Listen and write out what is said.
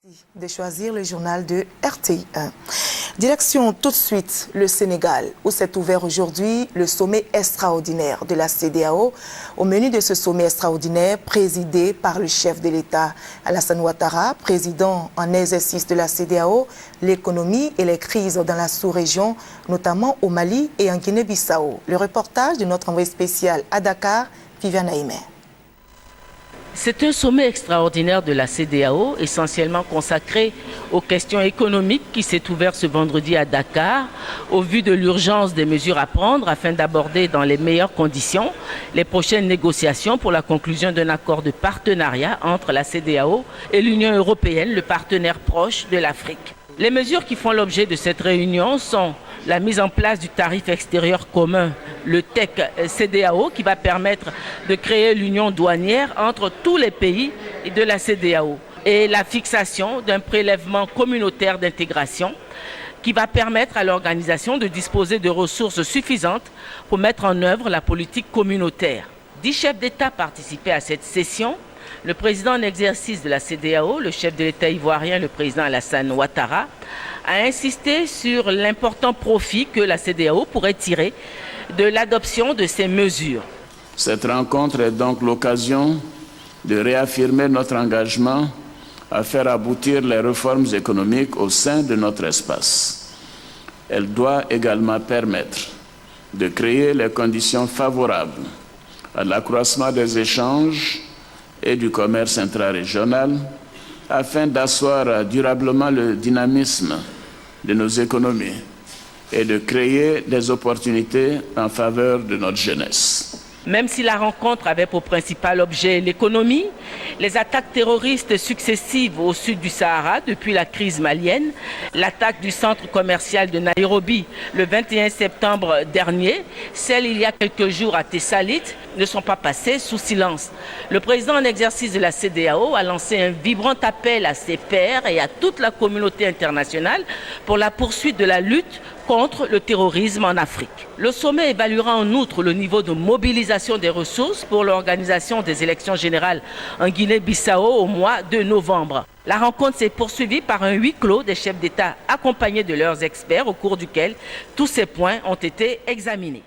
De choisir le journal de RTI1. Direction tout de suite le Sénégal, où s'est ouvert aujourd'hui le sommet extraordinaire de la CEDEAO. Au menu de ce sommet extraordinaire, présidé par le chef de l'État Alassane Ouattara, président en exercice de la CEDEAO, l'économie et les crises dans la sous-région, notamment au Mali et en Guinée-Bissau. Le reportage de notre envoyé spécial à Dakar, Viviane Aïmé. C'est un sommet extraordinaire de la CEDEAO, essentiellement consacré aux questions économiques qui s'est ouvert ce vendredi à Dakar, au vu de l'urgence des mesures à prendre afin d'aborder dans les meilleures conditions les prochaines négociations pour la conclusion d'un accord de partenariat entre la CEDEAO et l'Union européenne, le partenaire proche de l'Afrique. Les mesures qui font l'objet de cette réunion sont la mise en place du tarif extérieur commun, le TEC-CEDEAO, qui va permettre de créer l'union douanière entre tous les pays de la CEDEAO, et la fixation d'un prélèvement communautaire d'intégration qui va permettre à l'organisation de disposer de ressources suffisantes pour mettre en œuvre la politique communautaire. 10 chefs d'État participaient à cette session. Le président en exercice de la CEDEAO, le chef de l'État ivoirien, le président Alassane Ouattara, a insisté sur l'important profit que la CEDEAO pourrait tirer de l'adoption de ces mesures. Cette rencontre est donc l'occasion de réaffirmer notre engagement à faire aboutir les réformes économiques au sein de notre espace. Elle doit également permettre de créer les conditions favorables à l'accroissement des échanges et du commerce intra-régional afin d'asseoir durablement le dynamisme de nos économies et de créer des opportunités en faveur de notre jeunesse. Même si la rencontre avait pour principal objet l'économie, les attaques terroristes successives au sud du Sahara depuis la crise malienne, l'attaque du centre commercial de Nairobi le 21 septembre dernier, celle il y a quelques jours à Tessalit, ne sont pas passées sous silence. Le président en exercice de la CEDEAO a lancé un vibrant appel à ses pairs et à toute la communauté internationale pour la poursuite de la lutte contre le terrorisme en Afrique. Le sommet évaluera en outre le niveau de mobilisation des ressources pour l'organisation des élections générales en Guinée-Bissau au mois de novembre. La rencontre s'est poursuivie par un huis clos des chefs d'État accompagnés de leurs experts au cours duquel tous ces points ont été examinés.